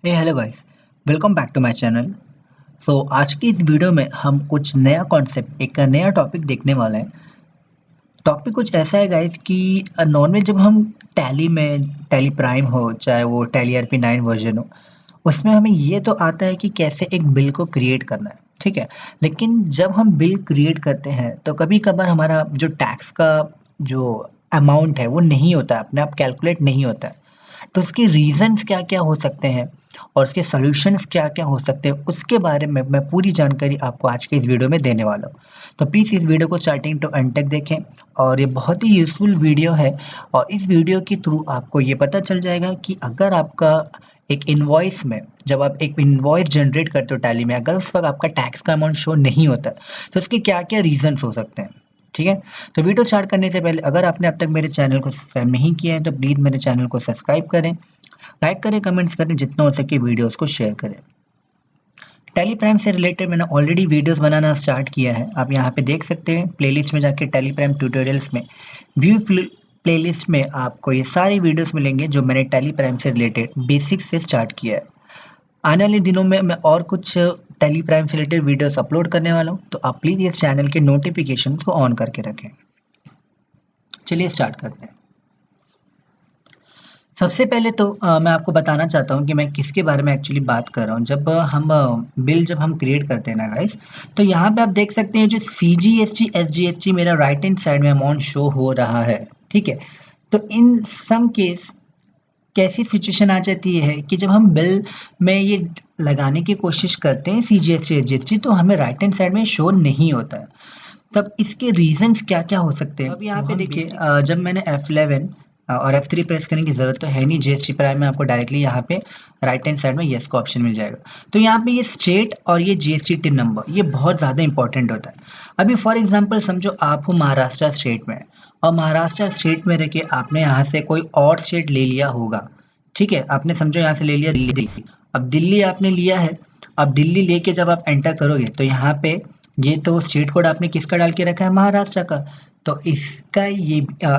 Hello guys, welcome back to my channel. आज की इस वीडियो में हम कुछ नया कॉन्सेप्ट, एक नया टॉपिक देखने वाले हैं। टॉपिक कुछ ऐसा है गाइस कि नॉर्मली जब हम टैली में टैली प्राइम हो, चाहे वो टैली RP9 वर्जन हो, उसमें हमें ये तो आता है कि कैसे एक बिल को क्रिएट करना है, ठीक है। लेकिन जब हम बिल क्रिएट करते हैं तो कभी कभार हमारा जो टैक्स का जो अमाउंट है वो नहीं होता है, अपने आप कैलकुलेट नहीं होता है। तो उसके रीज़न्स क्या-क्या हो सकते हैं और उसके सॉल्यूशंस क्या-क्या हो सकते हैं, उसके बारे में मैं पूरी जानकारी आपको आज के इस वीडियो में देने वाला हूँ। तो प्लीज़ इस वीडियो को स्टार्टिंग टू एंड तक देखें और ये बहुत ही यूज़फुल वीडियो है और इस वीडियो के थ्रू आपको ये पता चल जाएगा कि अगर आपका एक इनवॉइस में जब आप एक इनवॉइस जनरेट करते हो टैली में, अगर उस वक़्त आपका टैक्स का अमाउंट शो नहीं होता है, तो उसके क्या-क्या रीज़न्स हो सकते हैं, ठीक है? तो वीडियो स्टार्ट करने से पहले अगर आपने अब तक मेरे चैनल को सब्सक्राइब नहीं किया है तो प्लीज़ मेरे चैनल को सब्सक्राइब करें, लाइक करें, कमेंट्स करें, जितना हो सके वीडियोस को शेयर करें। टेली प्राइम से रिलेटेड मैंने ऑलरेडी वीडियोस बनाना स्टार्ट किया है। आप यहाँ पे देख सकते हैं प्लेलिस्ट में जाके टेली प्राइम ट्यूटोरियल्स में व्यू प्लेलिस्ट में आपको ये सारे वीडियोस मिलेंगे जो मैंने टेली प्राइम से रिलेटेड बेसिक से स्टार्ट किया है। आने वाले दिनों में मैं और कुछ टेली प्राइम से रिलेटेड वीडियोस अपलोड करने वाला हूँ, तो आप प्लीज़ इस चैनल के नोटिफिकेशन को ऑन करके रखें। चलिए स्टार्ट करते हैं। सबसे पहले तो मैं आपको बताना चाहता हूँ कि मैं किसके बारे में एक्चुअली बात कर रहा हूँ। जब हम क्रिएट करते हैं ना गाइस, तो यहाँ पे आप देख सकते हैं जो CGST, SGST मेरा राइट हैंड साइड में अमाउंट शो हो रहा है, ठीक है। तो इन सम केस कैसी सिचुएशन आ जाती है कि जब हम बिल में ये लगाने की कोशिश करते हैं CGST, SGST, तो हमें राइट हैंड साइड में शो नहीं होता है। तब इसके रीज़न्स क्या-क्या हो सकते हैं? अब यहाँ पे देखिए जब मैंने F11 और F3 प्रेस करने की ज़रूरत तो है नहीं, जीएसटी प्राइम में आपको डायरेक्टली यहाँ पे राइट हैंड साइड में येस का ऑप्शन मिल जाएगा। तो यहाँ पे ये स्टेट और ये जीएसटी टिन नंबर ये बहुत ज़्यादा इंपॉर्टेंट होता है। अभी फॉर एग्ज़ाम्पल समझो आप हो महाराष्ट्र स्टेट में और महाराष्ट्र स्टेट में रह के आपने यहाँ से कोई और स्टेट ले लिया होगा, ठीक है? आपने समझो यहाँ से ले लिया दिल्ली। अब दिल्ली आपने लिया है, अब दिल्ली लेके जब आप एंटर करोगे तो यहाँ पे ये तो स्टेट कोड आपने किसका डाल के रखा है? महाराष्ट्र का। तो इसका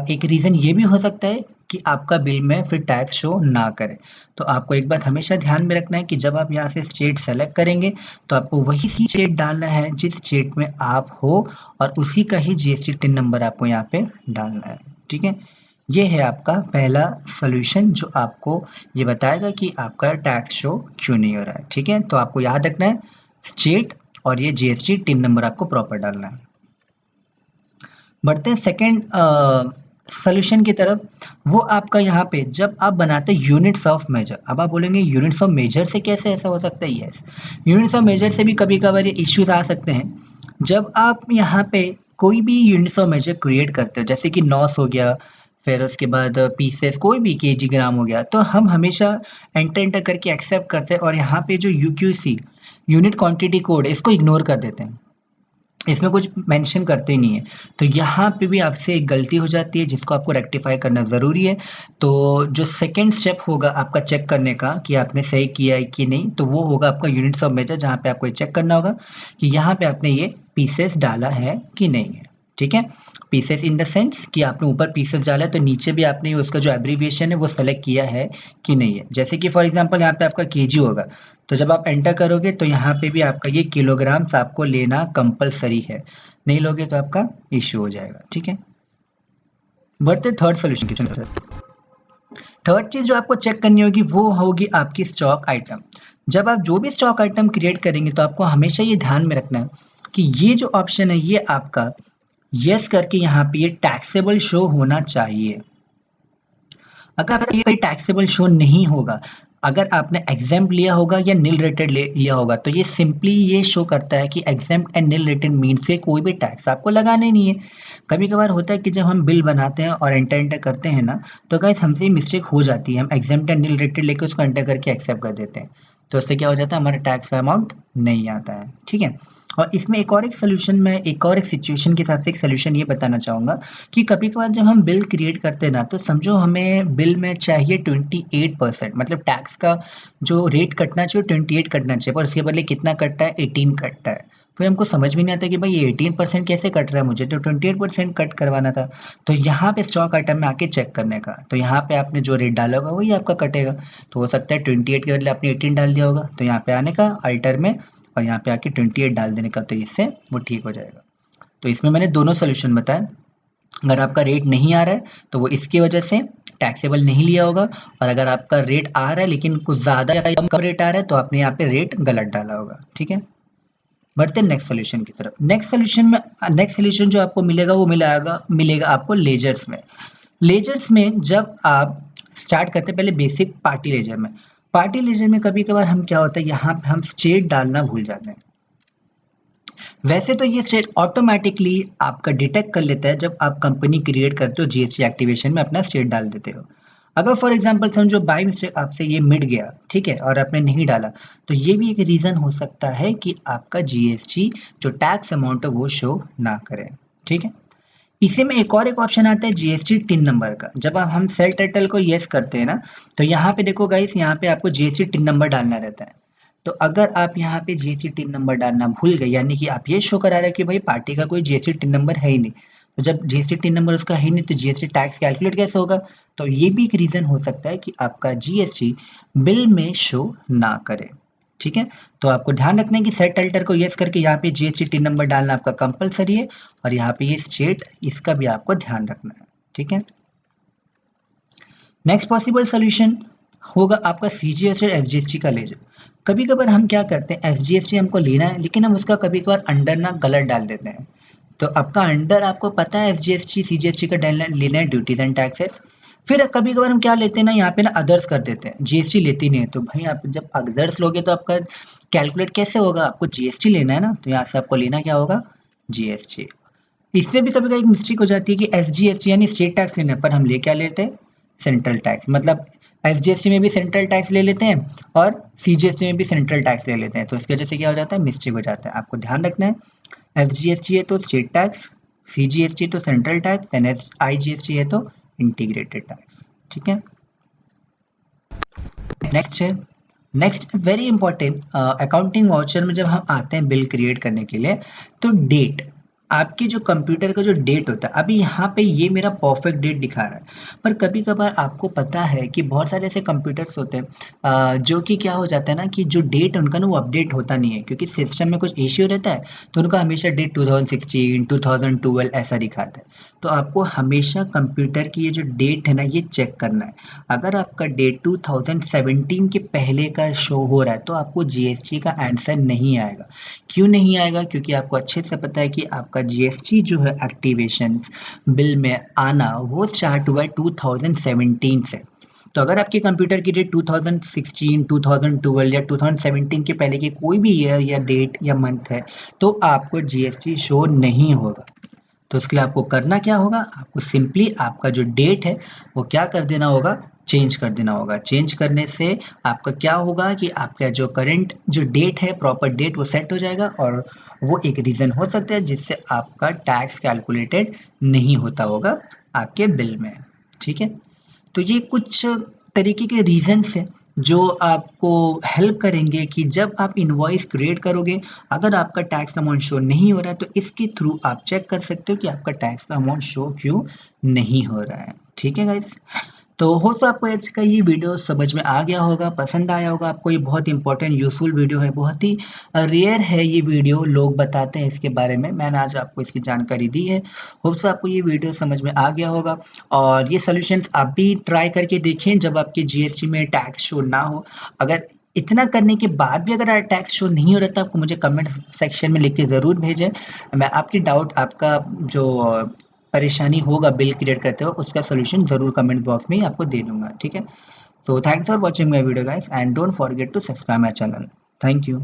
एक रीज़न ये भी हो सकता है कि आपका बिल में फिर टैक्स शो ना करे। तो आपको एक बात हमेशा ध्यान में रखना है कि जब आप यहाँ से स्टेट सेलेक्ट करेंगे, तो आपको वही स्टेट डालना है जिस स्टेट में आप हो और उसी का ही जीएसटी टिन नंबर आपको यहाँ पे डालना है, ठीक है? ये है आपका पहला सॉल्यूशन जो आपको ये बताएगा कि आपका टैक्स शो क्यों नहीं हो रहा है, ठीक है? तो आपको याद रखना है स्टेट और ये जीएसटी टिन नंबर आपको प्रॉपर डालना है। बढ़ते हैं सेकंड सॉल्यूशन की तरफ। वो आपका यहाँ पे जब आप बनाते हैं यूनिट्स ऑफ मेजर। अब आप बोलेंगे यूनिट्स ऑफ मेजर से कैसे ऐसा हो सकता है? यस, यूनिट्स ऑफ मेजर से भी कभी कभार ये इश्यूज आ सकते हैं। जब आप यहाँ पे कोई भी यूनिट्स ऑफ मेजर क्रिएट करते हो, जैसे कि नॉस हो गया, फिर उसके बाद पीसेस, कोई भी केजी ग्राम हो गया, तो हम हमेशा एंटर एंटर करके एक्सेप्ट करते हैं और यहाँ पे जो यूक्यूसी यूनिट क्वांटिटी कोड है इसको इग्नोर कर देते हैं, इसमें कुछ मेंशन करते ही नहीं है। तो यहाँ पे भी आपसे एक गलती हो जाती है जिसको आपको रेक्टिफाई करना ज़रूरी है। तो जो सेकंड स्टेप होगा आपका चेक करने का कि आपने सही किया है कि नहीं, तो वो होगा आपका यूनिट्स ऑफ मेजर, जहाँ पे आपको ये चेक करना होगा कि यहाँ पे आपने ये पीसेस डाला है कि नहीं है, ठीक है। पीसेस इन द सेंस कि आपने ऊपर पीसेस डाला है तो नीचे भी आपने उसका जो एब्रीविएशन है वो सेलेक्ट किया है कि नहीं है। जैसे कि फॉर एग्जांपल यहाँ पे आपका केजी होगा, तो जब आप एंटर करोगे तो यहाँ पे भी आपका ये किलोग्राम्स आपको लेना कंपलसरी है, नहीं लोगे तो आपका इश्यू हो जाएगा, ठीक है। बढ़ते थर्ड सोल्यूशन की तरफ। थर्ड चीज़ जो आपको चेक करनी होगी वो होगी आपकी स्टॉक आइटम। जब आप जो भी स्टॉक आइटम क्रिएट करेंगे तो आपको हमेशा ये ध्यान में रखना है कि ये जो ऑप्शन है ये आपका यस करके यहाँ पे ये टैक्सेबल शो होना चाहिए। अगर ये टैक्सेबल शो नहीं होगा, अगर आपने एग्जेम्प्ट लिया होगा या नील रेटेड लिया होगा, तो ये सिंपली ये शो करता है कि exempt and nil rated mean से कोई भी टैक्स आपको लगाना ही नहीं है। कभी कभार होता है कि जब हम बिल बनाते हैं और एंटर एंटर करते हैं ना, तो गाइस हमसे मिस्टेक हो जाती है, हम एग्जेम्प्ट एंड नील रेटेड लेके उसको एंटर करके एक्सेप्ट कर देते हैं, तो उससे क्या हो जाता है, हमारा टैक्स का अमाउंट नहीं आता है, ठीक है। और इसमें एक और एक सोल्यूशन, मैं एक और एक सिचुएशन के हिसाब से एक सोल्यूशन ये बताना चाहूँगा कि कभी-कभार जब हम बिल क्रिएट करते हैं ना, तो समझो हमें बिल में चाहिए 28%, मतलब टैक्स का जो रेट कटना चाहिए 28 कटना चाहिए, पर उसके बदले कितना कटता है, 18 कटता है। फिर हमको समझ में नहीं आता कि भाई ये 18% कैसे कट रहा है, मुझे तो 28% कट करवाना था। तो यहाँ पे स्टॉक आइटम में आके चेक करने का, तो यहाँ पे आपने जो रेट डाला होगा वही आपका कटेगा। तो हो सकता है 28 के बदले आपने 18 डाल दिया होगा, तो यहाँ पे आने का अल्टर में और यहाँ पे आके 28 डाल देने का, तो इससे वो ठीक हो जाएगा। तो इसमें मैंने दोनों सोल्यूशन बताए। अगर आपका रेट नहीं आ रहा है तो वो इसकी वजह से टैक्सेबल नहीं लिया होगा, और अगर आपका रेट आ रहा है लेकिन कुछ ज़्यादा या कम रेट आ रहा है तो आपने यहाँ पे रेट गलत डाला होगा। ठीक है, बढ़ते हैं नेक्स्ट सोल्यूशन की तरफ। नेक्स्ट सोल्यूशन जो आपको मिलेगा वो मिलेगा आपको लेजर्स में। लेजर्स में जब आप स्टार्ट करते हैं पहले बेसिक पार्टी लेजर में। पार्टी लेजर में कभी कभार हम क्या होता है, यहाँ पे हम स्टेट डालना भूल जाते हैं। वैसे तो ये स्टेट ऑटोमेटिकली आपका डिटेक्ट कर लेता है जब आप कंपनी क्रिएट करते हो, जीएसटी एक्टिवेशन में अपना स्टेट डाल देते हो। अगर फॉर एग्जांपल समझो बाय मिस्टेक आपसे ये मिट गया, ठीक है, और आपने नहीं डाला, तो ये भी एक रीज़न हो सकता है कि आपका जीएसटी जो टैक्स अमाउंट है वो शो ना करे। ठीक है, इसी में एक ऑप्शन आता है जीएसटी टिन नंबर का। जब हम सेल टाइटल को येस करते हैं ना, तो यहाँ पे देखो गाइस, यहाँ पे आपको जीएसटी टिन नंबर डालना रहता है। तो अगर आप यहाँ पे जीएसटी टिन नंबर डालना भूल गए, यानी कि आप ये शो करा रहे हैं कि भाई पार्टी का कोई जीएसटी टिन नंबर है ही नहीं, तो जब जीएसटी टिन नंबर उसका है नहीं तो जीएसटी टैक्स कैलकुलेट कैसे होगा? तो ये भी एक रीज़न हो सकता है कि आपका जीएसटी बिल में शो ना करे। ठीक है, तो आपको ध्यान रखना है कि सेट अल्टर को येस करके यहाँ पे जीएसटी टिन नंबर डालना आपका कंपलसरी है, और यहाँ पे ये स्टेट, इसका भी आपको ध्यान रखना है। ठीक है, नेक्स्ट पॉसिबल सोल्यूशन होगा आपका सीजीएसटी और एसजीएसटी का लेजर। कभी कभार हम क्या करते हैं, एसजीएसटी हमको लेना है लेकिन हम उसका कभी कभार अंडर ना गलत डाल देते हैं। तो आपका अंडर आपको पता है एसजीएसटी सीजीएसटी का लेना है, ड्यूटीज एंड टैक्सेस। फिर कभी कभार हम क्या लेते हैं ना, यहाँ पे ना अदर्स कर देते हैं, जीएसटी लेती नहीं है। तो भाई आप जब अदर्स लोगे तो आपका कैलकुलेट कैसे होगा? आपको जीएसटी लेना है ना, तो यहाँ से आपको लेना क्या होगा? जीएसटी। इसमें भी कभी कभी एक मिस्टेक हो जाती है कि एसजीएसटी यानी स्टेट टैक्स लेने पर हम ले क्या लेते हैं? Central tax. मतलब एसजीएसटी में भी सेंट्रल टैक्स ले लेते हैं और सीजीएसटी में भी सेंट्रल टैक्स ले लेते हैं, तो इसकी वजह से क्या हो जाता है? मिस्टेक हो जाता है। आपको ध्यान रखना है, एसजीएसटी है तो स्टेट टैक्स, सीजीएसटी तो सेंट्रल टैक्स, एंड आईजीएसटी है तो इंटीग्रेटेड टैक्स। ठीक है, next very important, accounting voucher में जब हम आते हैं बिल क्रिएट करने के लिए, तो डेट, आपके जो कंप्यूटर का जो डेट होता है, अभी यहाँ पे ये मेरा परफेक्ट डेट दिखा रहा है, पर कभी कभार आपको पता है कि बहुत सारे ऐसे कंप्यूटर्स होते हैं जो कि क्या हो जाता है ना, कि जो डेट उनका ना वो अपडेट होता नहीं है, क्योंकि सिस्टम में कुछ इश्यू रहता है, तो उनका हमेशा डेट 2016 2012 ऐसा दिखाता है। तो आपको हमेशा कंप्यूटर की ये जो डेट है ना, ये चेक करना है। अगर आपका डेट 2017 के पहले का शो हो रहा है तो आपको जीएसटी का आंसर नहीं आएगा। क्यों नहीं आएगा? क्योंकि आपको अच्छे से पता है कि आपका जीएसटी जो है एक्टिवेशन बिल में आना वो स्टार्ट हुआ है 2017 से। तो अगर आपके कंप्यूटर की डेट 2016, 2012 या 2017 के पहले की कोई भी ईयर या डेट या मंथ है, तो आपको जीएसटी शो नहीं होगा। तो इसके लिए आपको करना क्या होगा? आपको सिंपली आपका जो डेट है वो क्या कर देना होगा? चेंज कर देना होगा। चेंज करने से आपका क्या होगा कि आपका जो करंट जो डेट है, प्रॉपर डेट, वो सेट हो जाएगा, और वो एक रीज़न हो सकता है जिससे आपका टैक्स कैलकुलेटेड नहीं होता होगा आपके बिल में। ठीक है, तो ये कुछ तरीके के रीजंस हैं जो आपको हेल्प करेंगे कि जब आप इनवॉइस क्रिएट करोगे, अगर आपका टैक्स अमाउंट शो नहीं हो रहा है तो इसके थ्रू आप चेक कर सकते हो कि आपका टैक्स का अमाउंट शो क्यों नहीं हो रहा है। ठीक है गाइस, तो हो तो आपको आज का ये वीडियो समझ में आ गया होगा, पसंद आया होगा आपको। ये बहुत इंपॉर्टेंट यूजफुल वीडियो है, बहुत ही रेयर है ये वीडियो, लोग बताते हैं इसके बारे में, मैंने आज आपको इसकी जानकारी दी है। होप सो आपको ये वीडियो समझ में आ गया होगा, और ये सॉल्यूशंस आप भी ट्राई करके देखें जब आपके जीएसटी में टैक्स शो ना हो। अगर इतना करने के बाद भी अगर टैक्स शो नहीं हो रहा तो आपको मुझे कमेंट सेक्शन में लिख के ज़रूर भेजें। मैं आपकी डाउट, आपका जो परेशानी होगा बिल क्रिएट करते हो, उसका सोल्यूशन ज़रूर कमेंट बॉक्स में ही आपको दे दूंगा। ठीक है, so thanks for watching my video guys, and don't forget to subscribe my channel. Thank you.